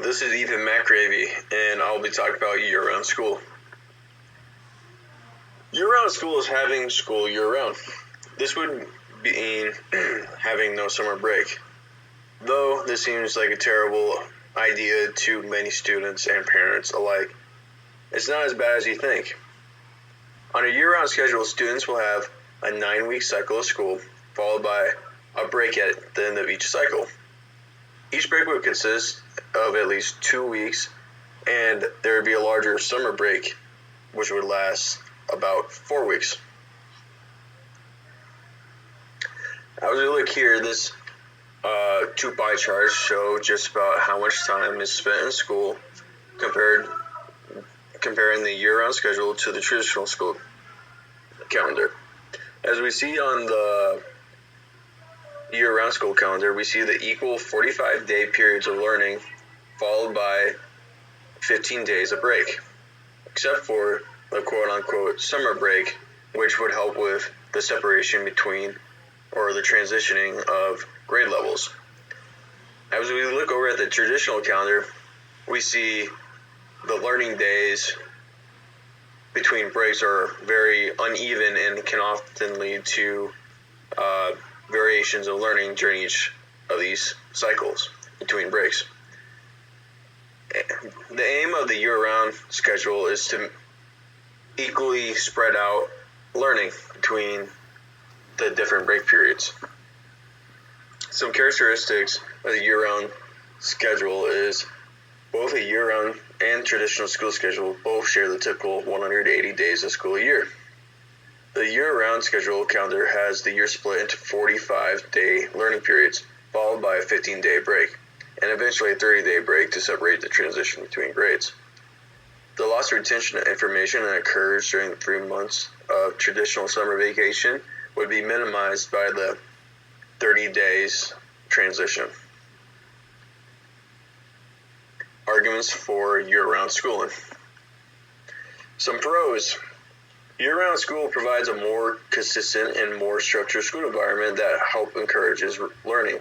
this is Ethan McGravy, and I'll be talking about year-round school. Year-round school is having school year-round. This would mean having no summer break. Though this seems like a terrible idea to many students and parents alike, it's not as bad as you think. On a year-round schedule, students will have a 9-week cycle of school, followed by a break at the end of each cycle. Each break would consist of at least 2 weeks, and there would be a larger summer break, which would last about 4 weeks. As we look here, this two pie charts show just about how much time is spent in school comparing the year-round schedule to the traditional school calendar. As we see on the year-round school calendar, we see the equal 45-day periods of learning followed by 15 days of break, except for the quote-unquote summer break, which would help with the separation between or the transitioning of grade levels. As we look over at the traditional calendar, we see the learning days between breaks are very uneven and can often lead to variations of learning during each of these cycles between breaks. The aim of the year-round schedule is to equally spread out learning between the different break periods. Some characteristics of the year-round schedule is both a year-round and traditional school schedule both share the typical 180 days of school year. The year-round schedule calendar has the year split into 45-day learning periods, followed by a 15-day break, and eventually a 30-day break to separate the transition between grades. The loss of retention of information that occurs during the 3 months of traditional summer vacation would be minimized by the 30 days transition. Arguments for year-round schooling. Some pros. Year-round school provides a more consistent and more structured school environment that help encourages learning.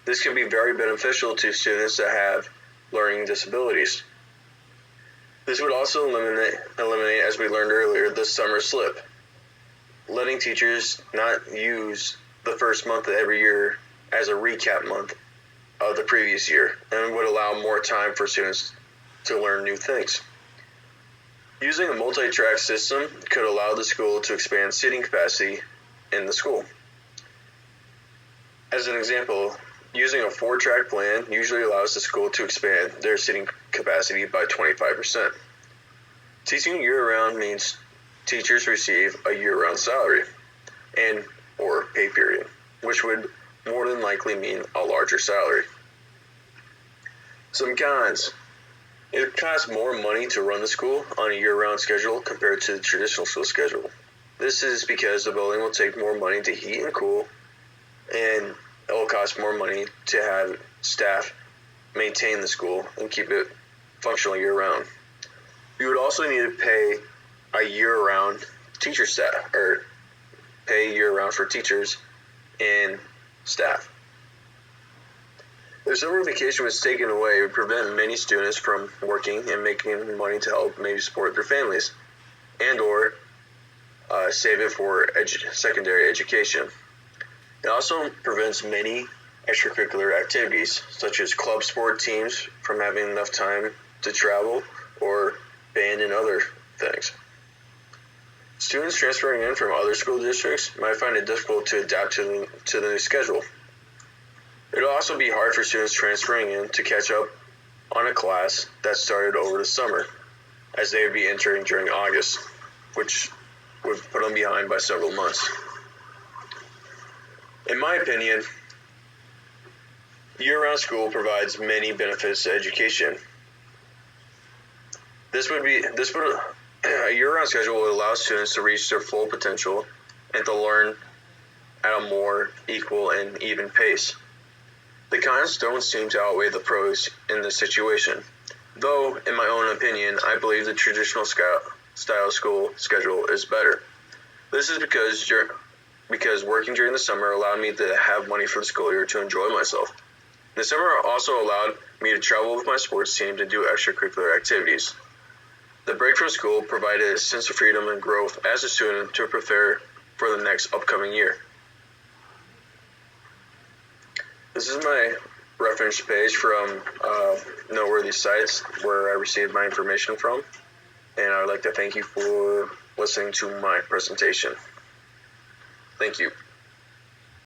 This can be very beneficial to students that have learning disabilities. This would also eliminate, as we learned earlier, the summer slip, letting teachers not use the first month of every year as a recap month of the previous year, and would allow more time for students to learn new things. Using a multi-track system could allow the school to expand seating capacity in the school. As an example, using a 4-track plan usually allows the school to expand their seating capacity by 25%. Teaching year-round means teachers receive a year-round salary and or pay period, which would more than likely mean a larger salary. Some cons. It costs more money to run the school on a year-round schedule compared to the traditional school schedule. This is because the building will take more money to heat and cool, and it will cost more money to have staff maintain the school and keep it functional year-round. You would also need to pay a year-round teacher staff, or pay year-round for teachers and staff. If summer vacation was taken away, it would prevent many students from working and making money to help maybe support their families, and or save it for secondary education. It also prevents many extracurricular activities, such as club sport teams, from having enough time to travel, or band and other things. Students transferring in from other school districts might find it difficult to adapt to the new schedule. It would also be hard for students transferring in to catch up on a class that started over the summer, as they would be entering during August, which would put them behind by several months. In my opinion, year-round school provides many benefits to education. A year-round schedule would allow students to reach their full potential and to learn at a more equal and even pace. The cons don't seem to outweigh the pros in this situation, though, in my own opinion, I believe the traditional style school schedule is better. This is because working during the summer allowed me to have money for the school year to enjoy myself. The summer also allowed me to travel with my sports team to do extracurricular activities. The break from school provided a sense of freedom and growth as a student to prepare for the next upcoming year. This is my reference page from noteworthy sites where I received my information from, and I would like to thank you for listening to my presentation. Thank you.